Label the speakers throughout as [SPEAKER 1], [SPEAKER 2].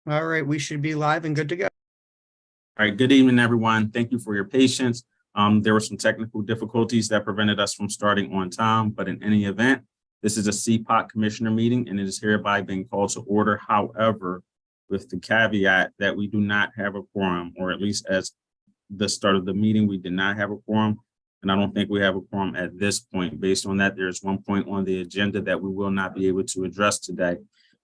[SPEAKER 1] All right, we should be live and good to go.
[SPEAKER 2] All right, good evening, everyone. Thank you for your patience. There were some technical difficulties that prevented us from starting on time, but in any event, this is a CPOC commissioner meeting and it is hereby being called to order. However, with the caveat that we do not have a quorum, or at least as the start of the meeting, we did not have a quorum. And I don't think we have a quorum at this point. Based on that, there's one point on the agenda that we will not be able to address today.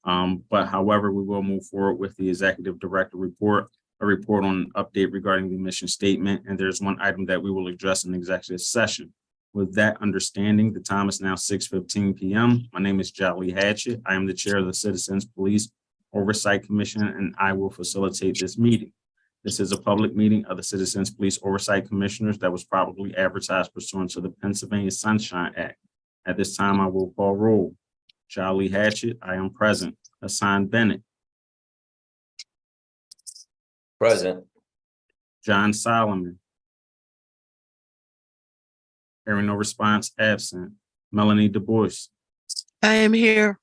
[SPEAKER 2] But however, we will move forward with the executive director report, a report on an update regarding the mission statement. And there's one item that we will address in executive session. With that understanding, the time is now 6:15 p.m. My name is Jolly Hatchett. I am the chair of the Citizens Police Oversight Commission, and I will facilitate this meeting. This is a public meeting of the Citizens Police Oversight Commissioners that was probably advertised pursuant to the Pennsylvania Sunshine Act. At this time, I will call roll. Jolly Hatchett, I am present. Hassan Bennett.
[SPEAKER 3] Present.
[SPEAKER 2] John Solomon. Hearing no response, absent. Melanie DuBois.
[SPEAKER 4] I am here.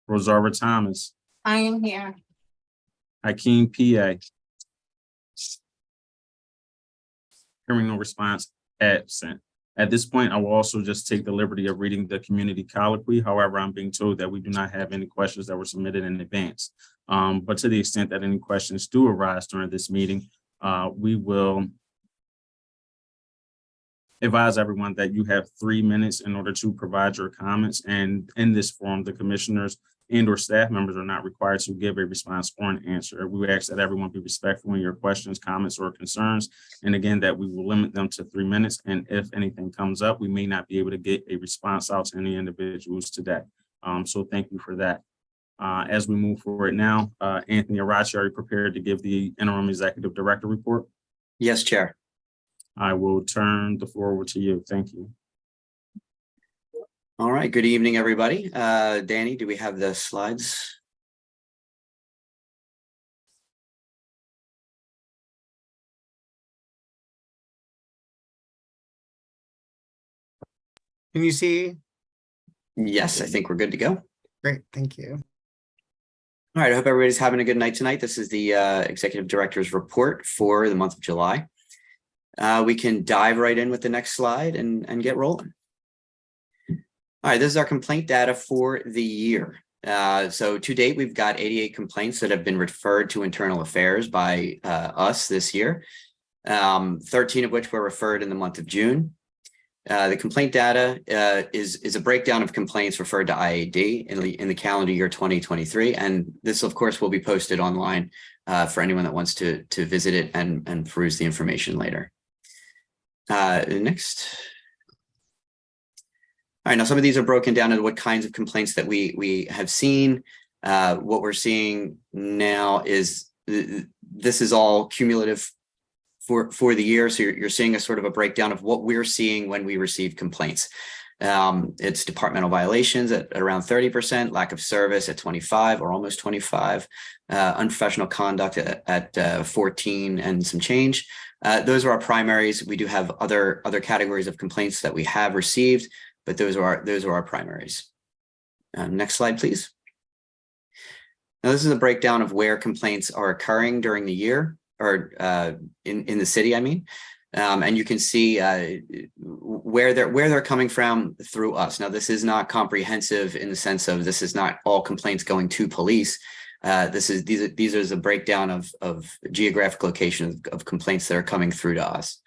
[SPEAKER 2] Rosaura Thomas.
[SPEAKER 5] I am here.
[SPEAKER 2] Hakeem P.A. Hearing no response, absent. At this point, I will also just take the liberty of reading the community colloquy. However, I'm being told that we do not have any questions that were submitted in advance. But to the extent that any questions do arise during this meeting, we will advise everyone that you have 3 minutes in order to provide your comments. And in this forum, the commissioners and or staff members are not required to give a response or an answer. We ask that everyone be respectful in your questions, comments, or concerns. And again, that we will limit them to 3 minutes. And if anything comes up, we may not be able to get a response out to any individuals today. So thank you for that. As we move forward now, Anthony Arachi, are you prepared to give the interim executive director report?
[SPEAKER 3] Yes, Chair.
[SPEAKER 2] I will turn the floor over to you. Thank you.
[SPEAKER 3] All right. Good evening, everybody. Danny, do we have the slides?
[SPEAKER 1] Can you see?
[SPEAKER 3] Yes, I think we're good to go.
[SPEAKER 1] Great, thank you.
[SPEAKER 3] All right. I hope everybody's having a good night tonight. This is the executive director's report for the month of July. We can dive right in with the next slide and get rolling. All right, this is our complaint data for the year. So to date, we've got 88 complaints that have been referred to internal affairs by us this year, 13 of which were referred in the month of June. The complaint data is a breakdown of complaints referred to IAD in the calendar year 2023. And this, of course, will be posted online for anyone that wants to visit it and peruse the information later. Next. All right, now some of these are broken down into what kinds of complaints that we have seen. What we're seeing now is this is all cumulative for the year. So you're seeing a sort of a breakdown of what we're seeing when we receive complaints. It's departmental violations at around 30%, lack of service at 25 or almost 25, unprofessional conduct at 14 and some change. Those are our primaries. We do have other categories of complaints that we have received, but those are our primaries. Next slide, please. Now, this is a breakdown of where complaints are occurring during the year, or in the city, I mean. And you can see where they're coming from through us. Now, this is not comprehensive in the sense of this is not all complaints going to police. These are the breakdown of geographic location of complaints that are coming through to us.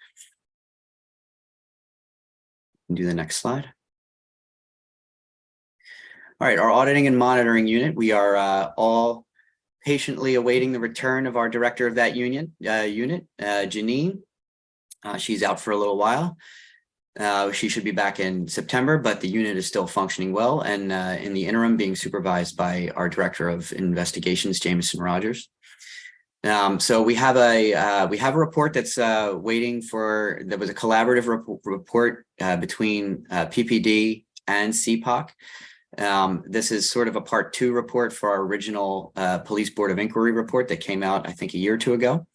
[SPEAKER 3] Do the next slide. All right, our auditing and monitoring unit. We are all patiently awaiting the return of our director of that unit, Janine. She's out for a little while. She should be back in September, but the unit is still functioning well, and in the interim being supervised by our director of investigations, Jameson Rogers. So we have a report that's waiting for. There was a collaborative report between PPD and CPOC. This is sort of a part 2 report for our original Police Board of Inquiry report that came out, I think, a year or two ago.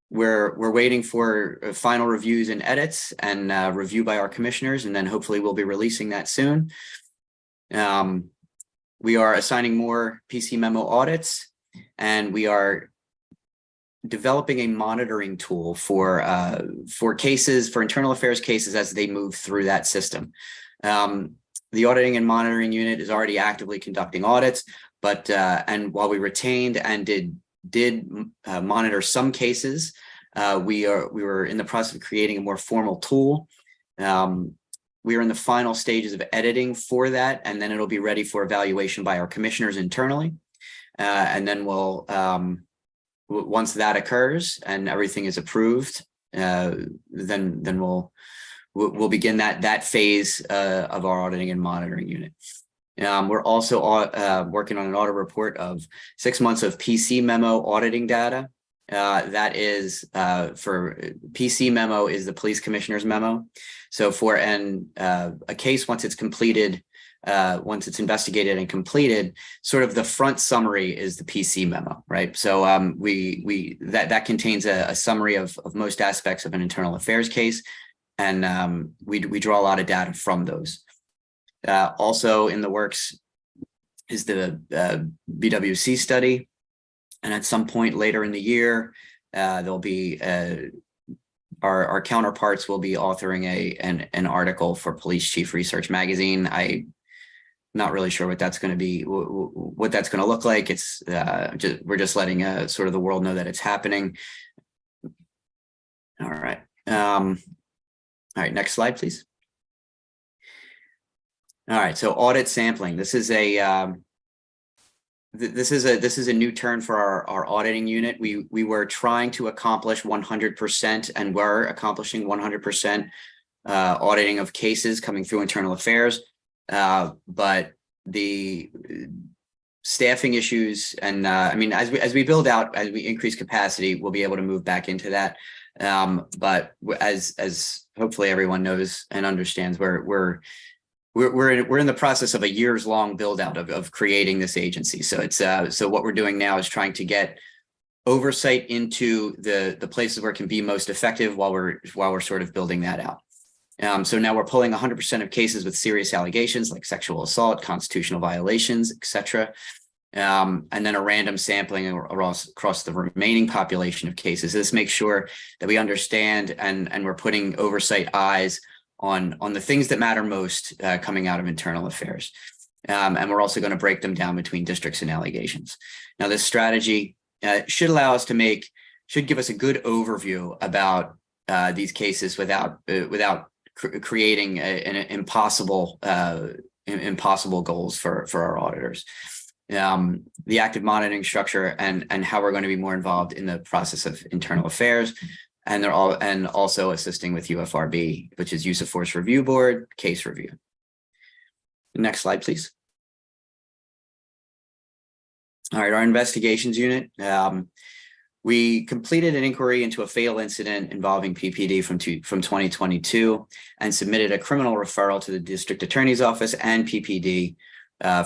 [SPEAKER 3] We're waiting for final reviews and edits and review by our commissioners, and then hopefully we'll be releasing that soon. We are assigning more PC memo audits, and we are developing a monitoring tool for cases, for internal affairs cases as they move through that system. The auditing and monitoring unit is already actively conducting audits, but and while we retained and did monitor some cases, we were in the process of creating a more formal tool. We are in the final stages of editing for that, and then it'll be ready for evaluation by our commissioners internally. And then we'll, once that occurs and everything is approved, then we'll begin that phase of our auditing and monitoring unit. We're also working on an audit report of 6 months of PC memo auditing data. That is for PC memo is the police commissioner's memo. So for a case, once it's completed, once it's investigated and completed, sort of the front summary is the PC memo, right? So that contains a summary of most aspects of an internal affairs case, and we draw a lot of data from those. Also in the works is the BWC study. And at some point later in the year, there'll be our counterparts will be authoring an article for Police Chief Research Magazine. I'm not really sure what that's going to be, what that's going to look like. It's we're just letting sort of the world know that it's happening. All right. All right. Next slide, please. All right. So audit sampling. This is a This is a new turn for our auditing unit. We were trying to accomplish 100% and were accomplishing 100% auditing of cases coming through internal affairs, but the staffing issues and I mean, as we build out, as we increase capacity, we'll be able to move back into that. But as hopefully everyone knows and understands, we're in the process of a years-long build-out of creating this agency. So it's so what we're doing now is trying to get oversight into the places where it can be most effective while we're sort of building that out. So now we're pulling 100% of cases with serious allegations like sexual assault, constitutional violations, etc. And then a random sampling across the remaining population of cases. This makes sure that we understand and we're putting oversight eyes on the things that matter most coming out of internal affairs. And we're also going to break them down between districts and allegations. Now, this strategy should allow us to should give us a good overview about these cases without creating an impossible goals for our auditors. The active monitoring structure and how we're going to be more involved in the process of internal affairs. And also assisting with UFRB, which is Use of Force Review Board, case review. Next slide, please. All right, our investigations unit. We completed an inquiry into a fatal incident involving PPD from 2022 and submitted a criminal referral to the district attorney's office and PPD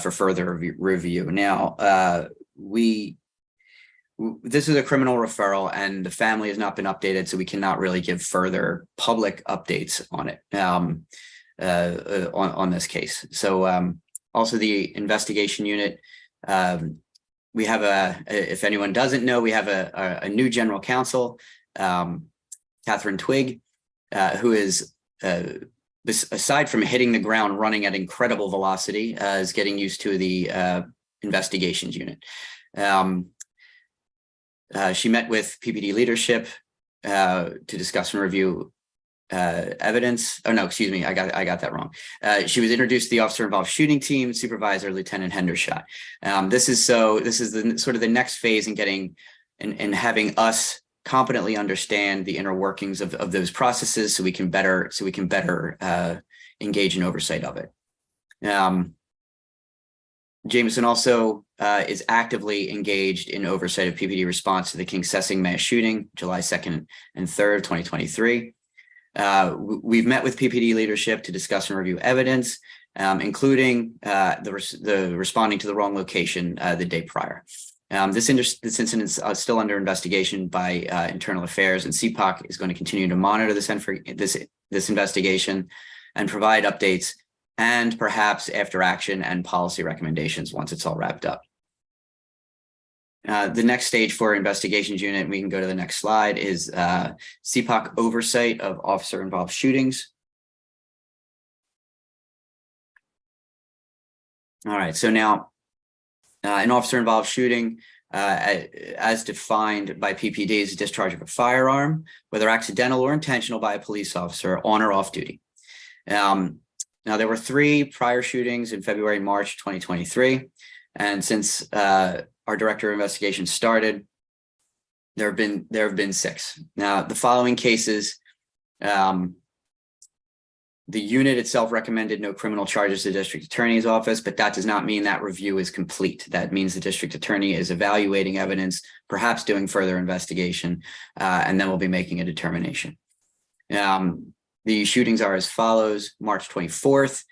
[SPEAKER 3] for further review. Now, this is a criminal referral and the family has not been updated, so we cannot really give further public updates on it, on this case. So also the investigation unit, we have if anyone doesn't know, we have a new general counsel, Catherine Twigg, who is, aside from hitting the ground running at incredible velocity, is getting used to the investigations unit. She met with PPD leadership to discuss and review evidence. Oh no, excuse me, I got that wrong. She was introduced to the officer involved shooting team, supervisor Lieutenant Hendershot. This is the sort of the next phase in getting and having us competently understand the inner workings of those processes, so we can better engage in oversight of it. Jameson also is actively engaged in oversight of PPD response to the King Sessing mass shooting, July 2nd and 3rd, 2023. We've met with PPD leadership to discuss and review evidence, including the responding to the wrong location the day prior. This incident is still under investigation by Internal Affairs, and CPOC is going to continue to monitor this investigation and provide updates and perhaps after action and policy recommendations once it's all wrapped up. The next stage for investigations unit, we can go to the next slide, is CPOC oversight of officer-involved shootings. All right, so now an officer-involved shooting, as defined by PPD, is a discharge of a firearm, whether accidental or intentional, by a police officer on or off duty. Now, there were 3 prior shootings in February and March 2023, and since our director of investigation started, there have been 6. Now, the following cases, the unit itself recommended no criminal charges to the district attorney's office, but that does not mean that review is complete. That means the district attorney is evaluating evidence, perhaps doing further investigation, and then we'll be making a determination. The shootings are as follows: March 24th,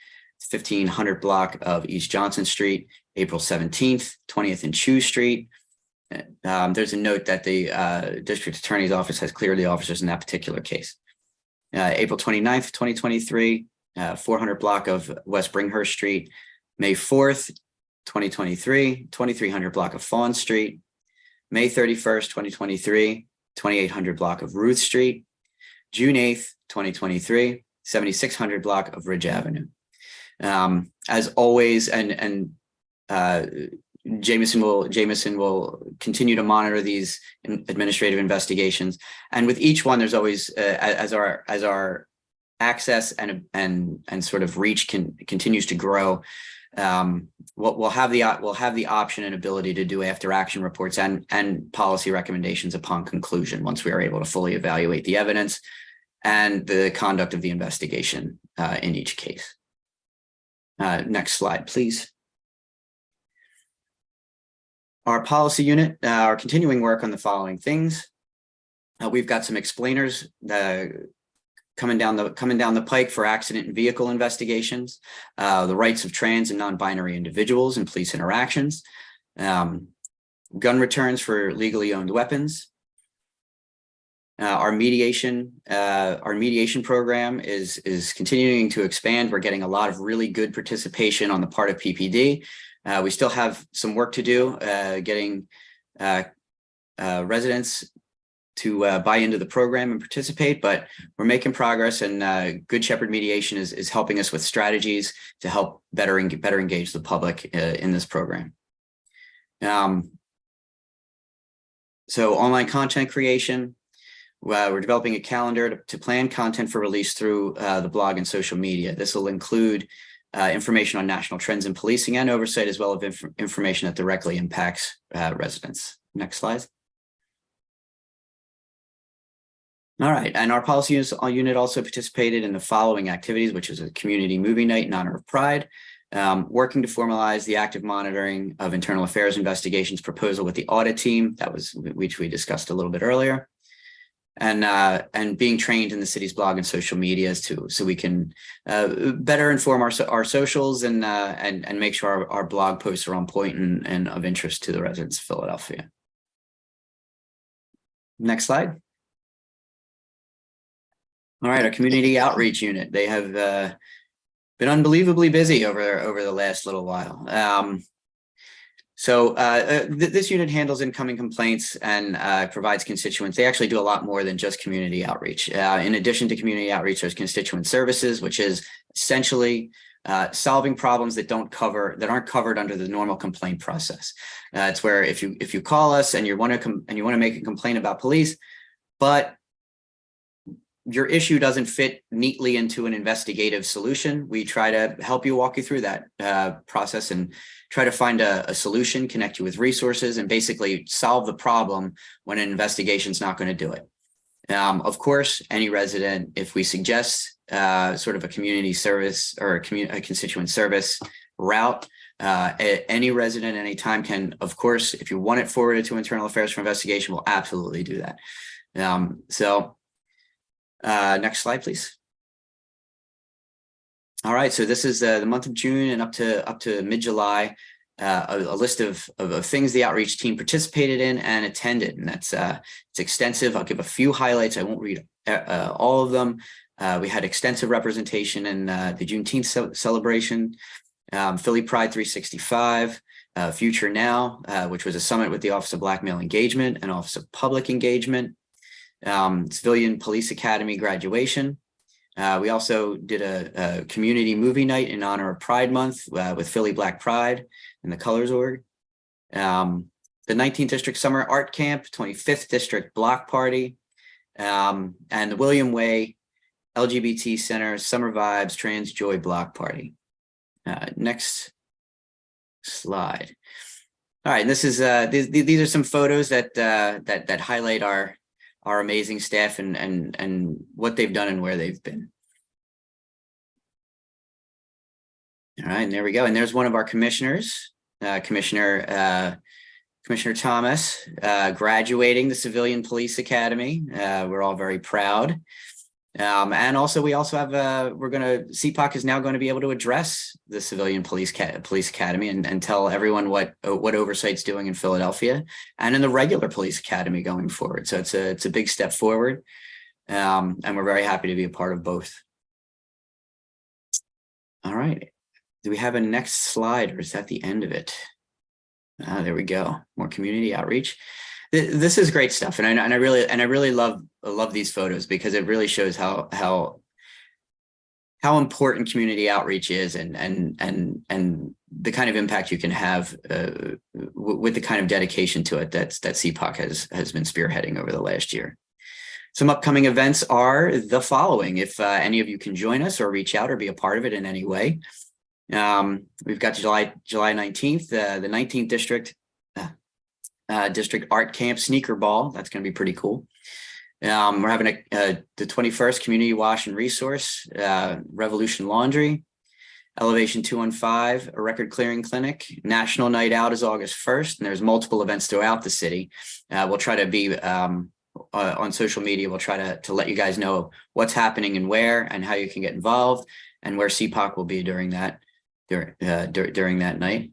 [SPEAKER 3] 1500 block of East Johnson Street; April 17th, 20th and Chew Street. There's a note that the district attorney's office has cleared the officers in that particular case. April 29th, 2023, 400 block of West Bringhurst Street; May 4th, 2023, 2300 block of Fawn Street; May 31st, 2023, 2800 block of Ruth Street; June 8th, 2023, 7600 block of Ridge Avenue. As always, Jameson will continue to monitor these administrative investigations, and with each one, there's always as our access and sort of reach continues to grow, we'll have the option and ability to do after action reports and policy recommendations upon conclusion, once we are able to fully evaluate the evidence and the conduct of the investigation in each case. Next slide, please. Our policy unit are continuing work on the following things. We've got some explainers coming down the pike for accident and vehicle investigations, the rights of trans and non-binary individuals in police interactions, gun returns for legally owned weapons. Our mediation program is continuing to expand. We're getting a lot of really good participation on the part of PPD. We still have some work to do, getting residents to buy into the program and participate, but we're making progress, and Good Shepherd Mediation is helping us with strategies to help better engage the public in this program. So online content creation. We're developing a calendar to plan content for release through the blog and social media. This will include information on national trends in policing and oversight, as well as information that directly impacts residents. Next slide. All right, and our policy unit also participated in the following activities, which is a community movie night in honor of Pride, working to formalize the active monitoring of internal affairs investigations proposal with the audit team, which we discussed a little bit earlier, and being trained in the city's blog and social medias too, so we can better inform our socials and make sure our blog posts are on point and of interest to the residents of Philadelphia. Next slide. All right, our community outreach unit. They have been unbelievably busy over the last little while. This unit handles incoming complaints and provides constituents. They actually do a lot more than just community outreach. In addition to community outreach, there's constituent services, which is essentially solving problems that aren't covered under the normal complaint process. It's where if you call us and you want to make a complaint about police, but your issue doesn't fit neatly into an investigative solution, we try to help you, walk you through that process and try to find a solution, connect you with resources, and basically solve the problem when an investigation is not going to do it. Of course, any resident, if we suggest sort of a community service or a constituent service route, any resident anytime can, of course, if you want it forwarded to internal affairs for investigation, we'll absolutely do that. Next slide, please. All right, so this is the month of June and up to mid-July, a list of things the outreach team participated in and attended, and it's extensive. I'll give a few highlights. I won't read all of them, We had extensive representation in the Juneteenth celebration, Philly Pride 365, Future Now, which was a summit with the Office of Black Male Engagement and Office of Public Engagement, Civilian Police Academy graduation. We also did a community movie night in honor of Pride Month with Philly Black Pride and the Colors Org. The 19th District Summer Art Camp, 25th District Block Party, and the William Way LGBT Center Summer Vibes Trans Joy Block Party. Next slide. All right, this is these are some photos that highlight our amazing staff and what they've done and where they've been. All right, and there we go. And there's one of our commissioners, Commissioner Thomas, graduating the Civilian Police Academy. We're all very proud. And also, we also have CPOC is now going to be able to address the Civilian Police Academy and tell everyone what Oversight's doing in Philadelphia and in the regular Police Academy going forward. So it's a big step forward, and we're very happy to be a part of both. All right, do we have a next slide, or is that the end of it? There we go. More community outreach. This is great stuff, and I really love these photos because it really shows how important community outreach is and the kind of impact you can have with the kind of dedication to it that CPOC has been spearheading over the last year. Some upcoming events are the following. If any of you can join us or reach out or be a part of it in any way, we've got July 19th, the 19th District Art Camp Sneaker Ball. That's going to be pretty cool. We're having the 21st Community Wash and Resource, Revolution Laundry, Elevation 215, a record clearing clinic. National Night Out is August 1st, and there's multiple events throughout the city. We'll try to be on social media. We'll try to let you guys know what's happening and where and how you can get involved and where CPOC will be during that night.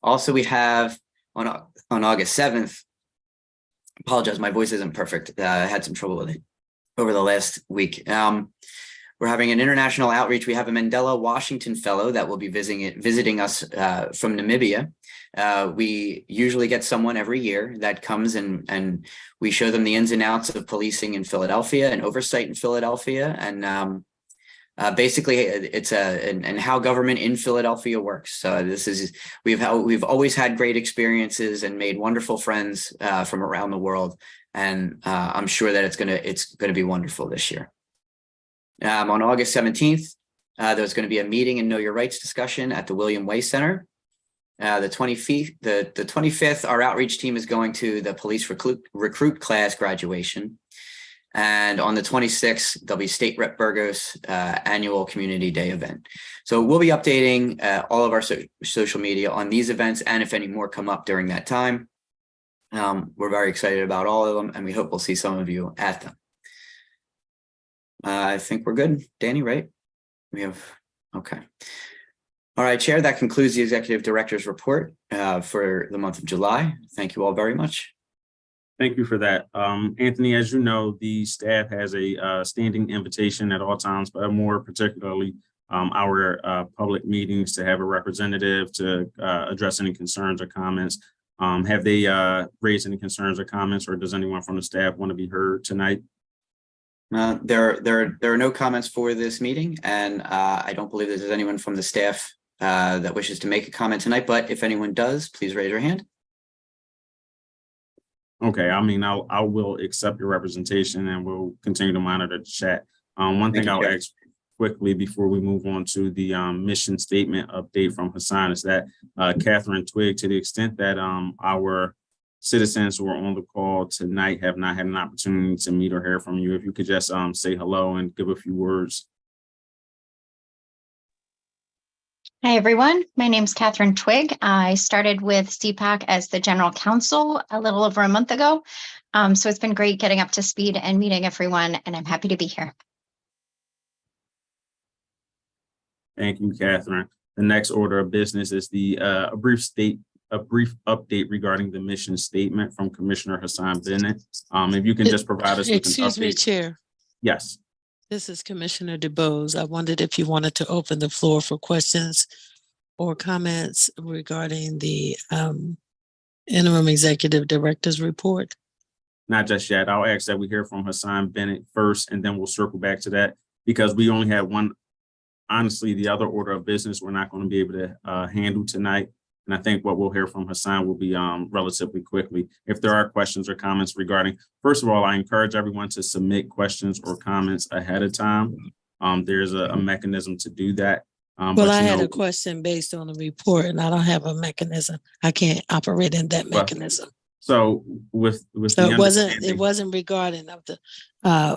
[SPEAKER 3] Also, we have on August 7th, apologize, my voice isn't perfect. I had some trouble with it over the last week. We're having an international outreach. We have a Mandela Washington Fellow that will be visiting us from Namibia. We usually get someone every year that comes and we show them the ins and outs of policing in Philadelphia and oversight in Philadelphia. And basically it's and how government in Philadelphia works. So we've always had great experiences and made wonderful friends from around the world. And I'm sure that it's gonna be wonderful this year. On August 17th, there's going to be a meeting and Know Your Rights discussion at the William Way Center. The 25th, our outreach team is going to the police recruit class graduation. And on the 26th, there'll be State Rep Burgos annual Community Day event. So we'll be updating all of our social media on these events, and if any more come up during that time. We're very excited about all of them, and we hope we'll see some of you at them. I think we're good. Danny, right? Okay. All right, Chair, that concludes the Executive Director's report for the month of July. Thank you all very much.
[SPEAKER 2] Thank you for that. Anthony, as you know, the staff has a standing invitation at all times, but more particularly our public meetings to have a representative to address any concerns or comments. Have they raised any concerns or comments, or does anyone from the staff want to be heard tonight?
[SPEAKER 3] There are no comments for this meeting, and I don't believe there's anyone from the staff that wishes to make a comment tonight, but if anyone does, please raise your hand.
[SPEAKER 2] Okay, I mean, I will accept your representation and we'll continue to monitor the chat. One thing I'll ask quickly before we move on to the mission statement update from Hassan is that Catherine Twigg, to the extent that our citizens who are on the call tonight have not had an opportunity to meet or hear from you, if you could just say hello and give a few words.
[SPEAKER 5] Hi, everyone. My name is Catherine Twigg. I started with CPOC as the general counsel a little over a month ago. So it's been great getting up to speed and meeting everyone, and I'm happy to be here.
[SPEAKER 2] Thank you, Catherine. The next order of business is a brief update regarding the mission statement from Commissioner Hassan Bennett. If you can just provide us with an update.
[SPEAKER 4] Excuse me, Chair.
[SPEAKER 2] Yes.
[SPEAKER 4] This is Commissioner DeBose. I wondered if you wanted to open the floor for questions or comments regarding the interim executive director's report.
[SPEAKER 2] Not just yet. I'll ask that we hear from Hassan Bennett first, and then we'll circle back to that because we only have one. Honestly, the other order of business we're not going to be able to handle tonight. And I think what we'll hear from Hassan will be relatively quickly. If there are questions or comments regarding, first of all, I encourage everyone to submit questions or comments ahead of time. There's a mechanism to do that.
[SPEAKER 4] Well, I had a question based on the report, and I don't have a mechanism. I can't operate in that mechanism.
[SPEAKER 2] So with
[SPEAKER 4] So it wasn't regarding of the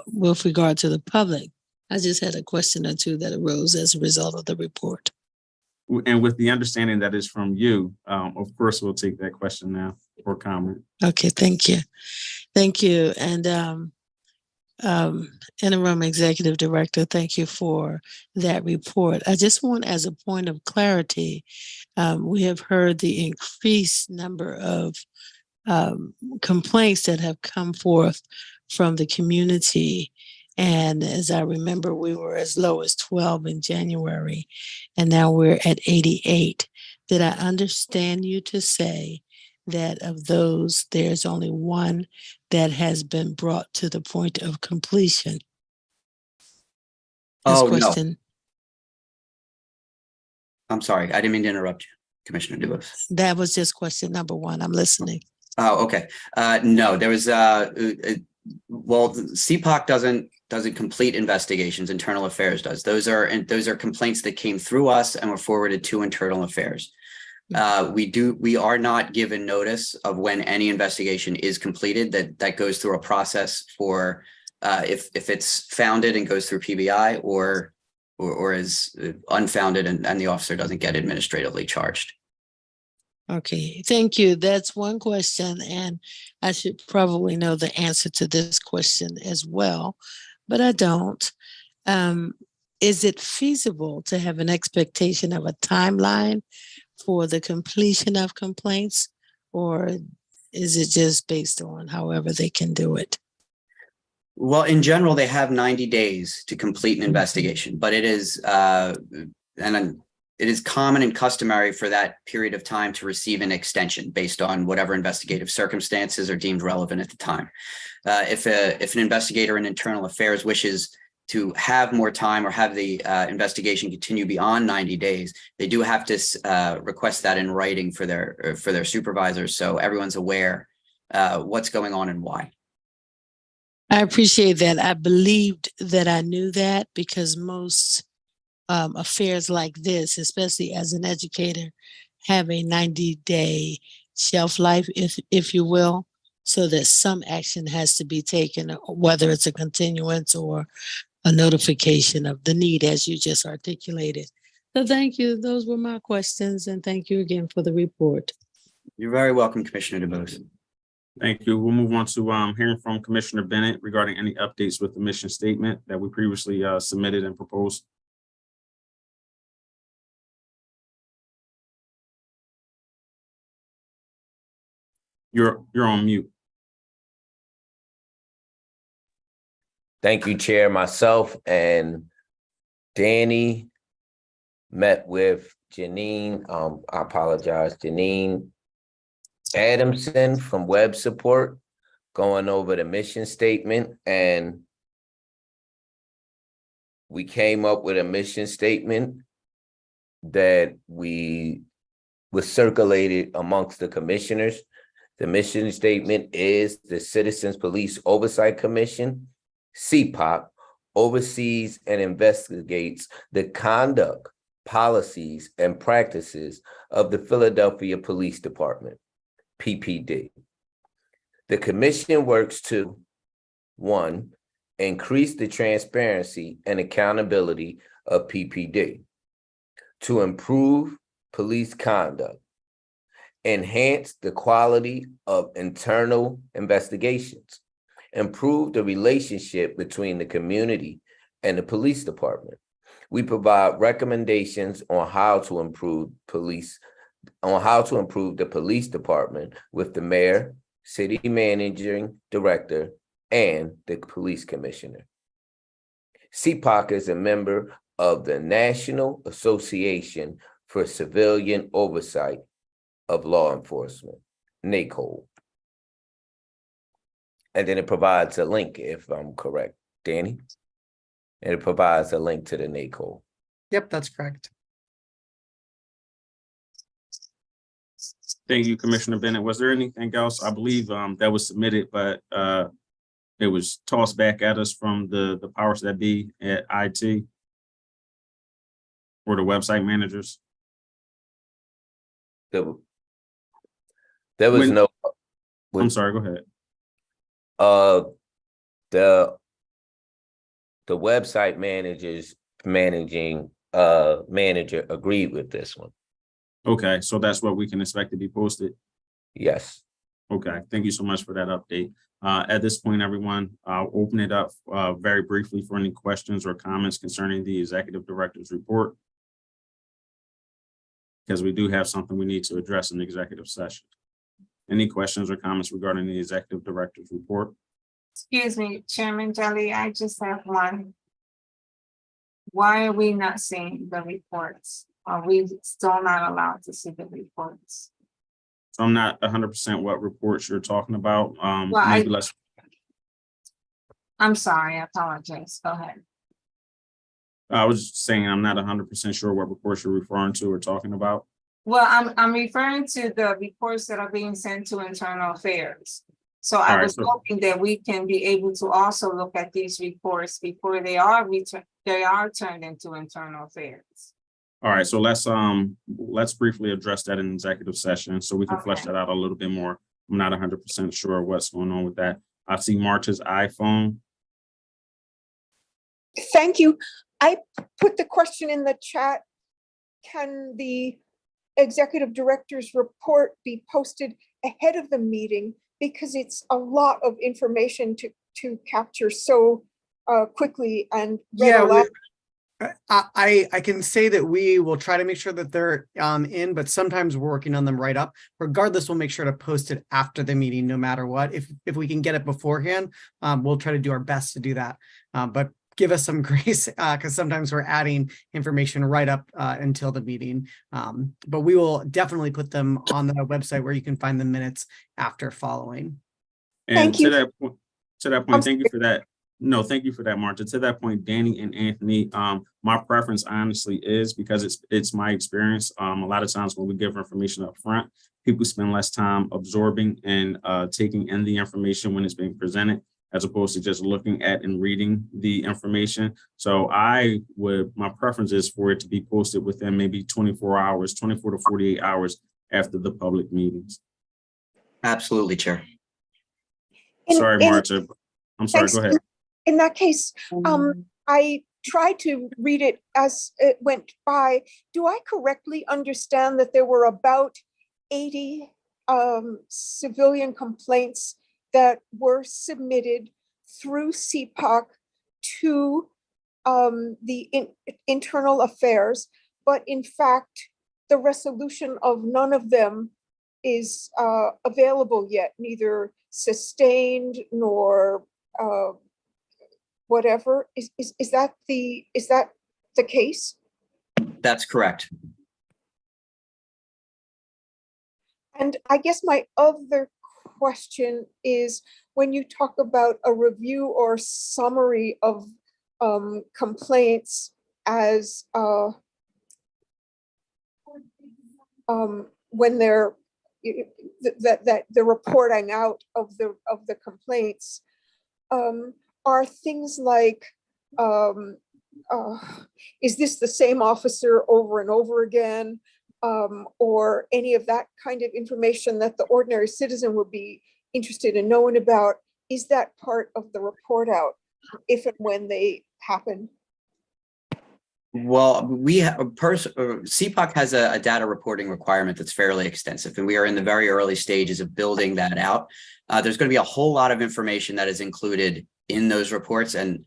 [SPEAKER 4] with regard to the public. I just had a question or two that arose as a result of the report.
[SPEAKER 2] And with the understanding that is from you, of course, we'll take that question now or comment.
[SPEAKER 4] Okay, thank you. Thank you. And interim executive director, thank you for that report. I just want, as a point of clarity, we have heard the increased number of complaints that have come forth from the community. And as I remember, we were as low as 12 in January, and now we're at 88. Did I understand you to say that of those, there's only one that has been brought to the point of completion?
[SPEAKER 3] Oh, no. I'm sorry. I didn't mean to interrupt you, Commissioner DeBose.
[SPEAKER 4] That was just question number one. I'm listening.
[SPEAKER 3] Oh, okay. No, there was well, CPOC doesn't complete investigations. Internal Affairs does. Those are complaints that came through us and were forwarded to Internal Affairs. We are not given notice of when any investigation is completed. That goes through a process for if it's founded and goes through PBI or is unfounded and the officer doesn't get administratively charged.
[SPEAKER 4] Okay, thank you. That's one question, and I should probably know the answer to this question as well, but I don't. Is it feasible to have an expectation of a timeline for the completion of complaints, or is it just based on however they can do it?
[SPEAKER 3] Well, in general, they have 90 days to complete an investigation, but it is it is common and customary for that period of time to receive an extension based on whatever investigative circumstances are deemed relevant at the time. If an investigator in Internal Affairs wishes to have more time or have the investigation continue beyond 90 days, they do have to request that in writing for their supervisors, so everyone's aware what's going on and why.
[SPEAKER 4] I appreciate that. I believed that I knew that because most affairs like this, especially as an educator, have a 90-day shelf life, if you will, so that some action has to be taken, whether it's a continuance or a notification of the need, as you just articulated. So thank you. Those were my questions, and thank you again for the report.
[SPEAKER 3] You're very welcome, Commissioner DeBose.
[SPEAKER 2] Thank you. We'll move on to hearing from Commissioner Bennett regarding any updates with the mission statement that we previously submitted and proposed. You're on mute.
[SPEAKER 6] Thank you, Chair. Myself and Danny met with Janine. I apologize, Janine Adamson from Web Support, going over the mission statement, and we came up with a mission statement that was circulated amongst the commissioners. The mission statement is the Citizens Police Oversight Commission, CPOC, oversees and investigates the conduct, policies, and practices of the Philadelphia Police Department, PPD. The commission works to, 1, increase the transparency and accountability of PPD, to improve police conduct, enhance the quality of internal investigations, improve the relationship between the community and the police department. We provide recommendations on how to improve the police department with the mayor, city managing director, and the police commissioner. CPOC is a member of the National Association for Civilian Oversight of Law Enforcement, NACO. And then it provides a link, if I'm correct, Danny. And it provides a link to the NACO.
[SPEAKER 1] Yep, that's correct.
[SPEAKER 2] Thank you, Commissioner Bennett. Was there anything else? I believe that was submitted, but it was tossed back at us from the powers that be at IT or the website managers.
[SPEAKER 6] There was
[SPEAKER 2] When-
[SPEAKER 6] no.
[SPEAKER 2] I'm sorry, go ahead.
[SPEAKER 6] The website manager agreed with this one.
[SPEAKER 2] Okay, so that's what we can expect to be posted.
[SPEAKER 6] Yes.
[SPEAKER 2] Okay, thank you so much for that update. At this point, everyone, I'll open it up very briefly for any questions or comments concerning the executive director's report, because we do have something we need to address in the executive session. Any questions or comments regarding the executive director's report?
[SPEAKER 7] Excuse me, Chairman Jelly, I just have one. Why are we not seeing the reports? Are we still not allowed to see the reports?
[SPEAKER 2] So I'm not 100% what reports you're talking about.
[SPEAKER 7] Well,
[SPEAKER 2] Maybe let's.
[SPEAKER 7] I'm sorry, I apologize. Go ahead.
[SPEAKER 2] I was just saying I'm not 100% sure what reports you're referring to or talking about.
[SPEAKER 7] Well, I'm referring to the reports that are being sent to Internal Affairs. So I
[SPEAKER 2] All right,
[SPEAKER 7] was hoping that we can be able to also look at these reports before they are turned into Internal Affairs.
[SPEAKER 2] All right, so let's briefly address that in executive session so we can flesh
[SPEAKER 7] Okay.
[SPEAKER 2] that out a little bit more. I'm not 100% sure what's going on with that. I see March's iPhone.
[SPEAKER 8] Thank you. I put the question in the chat. Can the executive director's report be posted ahead of the meeting? Because it's a lot of information to capture so quickly and read
[SPEAKER 1] Yeah,
[SPEAKER 8] aloud.
[SPEAKER 1] I can say that we will try to make sure that they're in, but sometimes we're working on them right up. Regardless, we'll make sure to post it after the meeting, no matter what. If we can get it beforehand, we'll try to do our best to do that. But give us some grace because sometimes we're adding information right up until the meeting. But we will definitely put them on the website where you can find the minutes after following.
[SPEAKER 2] And
[SPEAKER 8] Thank
[SPEAKER 2] to
[SPEAKER 8] you.
[SPEAKER 2] that point, thank you for that. No, thank you for that, Marta. To that point, Danny and Anthony, my preference honestly is because it's my experience. A lot of times when we give information up front, people spend less time absorbing and taking in the information when it's being presented, as opposed to just looking at and reading the information. So my preference is for it to be posted within maybe 24 to 48 hours after the public meetings.
[SPEAKER 3] Absolutely, Chair.
[SPEAKER 2] Sorry, Marta. I'm sorry, go ahead.
[SPEAKER 8] In that case, I tried to read it as it went by. Do I correctly understand that there were about 80 civilian complaints that were submitted through CPOC to the internal affairs, but in fact, the resolution of none of them is available yet, neither sustained nor whatever. Is that the case?
[SPEAKER 3] That's correct.
[SPEAKER 8] And I guess my other question is, when you talk about a review or summary of complaints as when they're that the reporting out of the complaints, are things like, is this the same officer over and over again? Or any of that kind of information that the ordinary citizen would be interested in knowing about? Is that part of the report out if and when they happen?
[SPEAKER 3] Well, CPOC has a data reporting requirement that's fairly extensive, and we are in the very early stages of building that out. There's going to be a whole lot of information that is included in those reports, and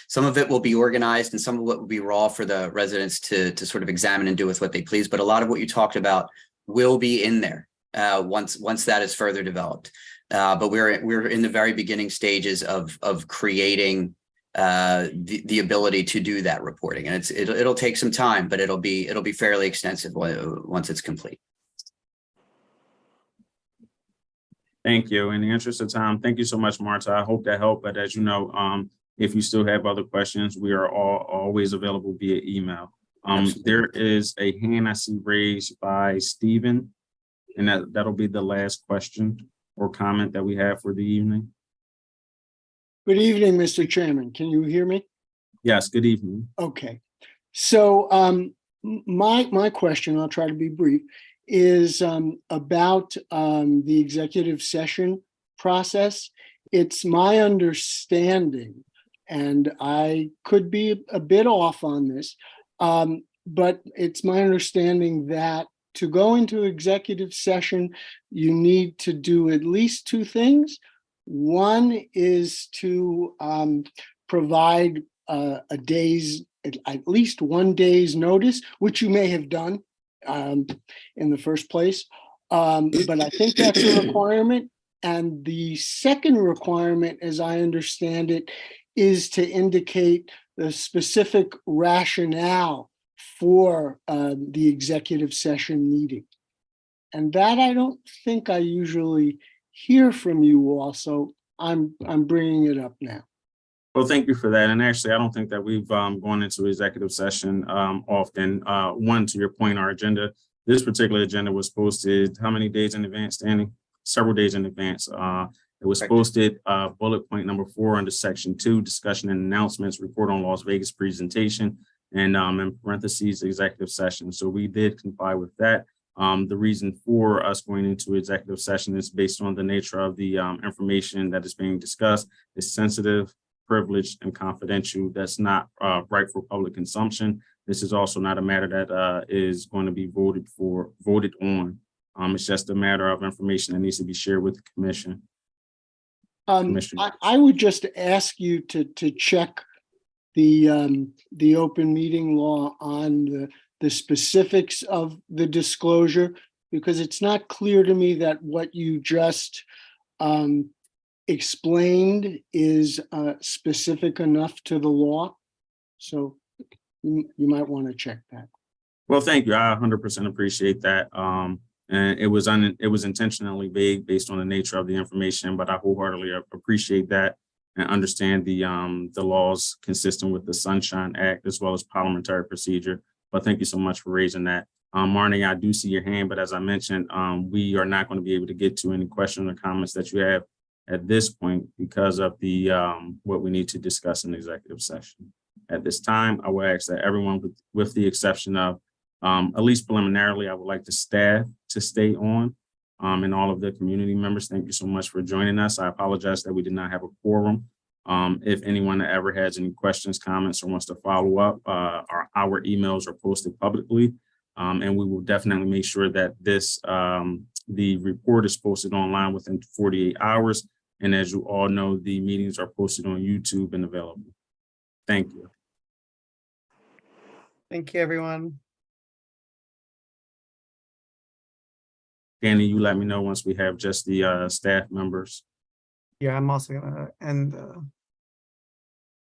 [SPEAKER 3] some of it will be organized and some of it will be raw for the residents to sort of examine and do with what they please. But a lot of what you talked about will be in there once that is further developed. But we're in the very beginning stages of creating the ability to do that reporting. And it'll take some time, but it'll be fairly extensive once it's complete.
[SPEAKER 2] Thank you. In the interest of time, thank you so much, Marta. I hope that helped. But as you know, if you still have other questions, we are always available via email. There is a hand I see raised by Stephen, and that'll be the last question or comment that we have for the evening.
[SPEAKER 9] Good evening, Mr. Chairman. Can you hear me?
[SPEAKER 2] Yes, good evening.
[SPEAKER 9] Okay. So my question, I'll try to be brief, is about the executive session process. It's my understanding, and I could be a bit off on this, but it's my understanding that to go into executive session, you need to do at least two things. One is to provide at least 1 day's notice, which you may have done in the first place. But I think that's a requirement. And the second requirement, as I understand it, is to indicate the specific rationale for the executive session meeting. And that I don't think I usually hear from you all, so I'm bringing it up now.
[SPEAKER 2] Well, thank you for that. And actually, I don't think that we've gone into executive session often. One, to your point, our agenda, this particular agenda was posted how many days in advance, Danny? Several days in advance. It was posted bullet point number 4 under section 2, discussion and announcements, report on Las Vegas presentation, and in parentheses, executive session. So we did comply with that. The reason for us going into executive session is based on the nature of the information that is being discussed. It's sensitive, privileged, and confidential. That's not right for public consumption. This is also not a matter that is going to be voted on. It's just a matter of information that needs to be shared with the commission.
[SPEAKER 9] I would just ask you to check the open meeting law on the specifics of the disclosure, because it's not clear to me that what you just explained is specific enough to the law. So you might want to check that.
[SPEAKER 2] Well, thank you. I 100% appreciate that. And it was intentionally vague based on the nature of the information, but I wholeheartedly appreciate that and understand the laws consistent with the Sunshine Act as well as parliamentary procedure. But thank you so much for raising that. Marnie, I do see your hand, but as I mentioned, we are not going to be able to get to any questions or comments that you have at this point because of the what we need to discuss in executive session. At this time, I will ask that everyone, with the exception of at least preliminarily, I would like the staff to stay on, and all of the community members. Thank you so much for joining us. I apologize that we did not have a quorum. If anyone ever has any questions, comments, or wants to follow up, our emails are posted publicly, and we will definitely make sure that the report is posted online within 48 hours. And as you all know, the meetings are posted on YouTube and available. Thank you.
[SPEAKER 1] Thank you, everyone.
[SPEAKER 2] Danny, you let me know once we have just the staff members.
[SPEAKER 1] Yeah, I'm also gonna end the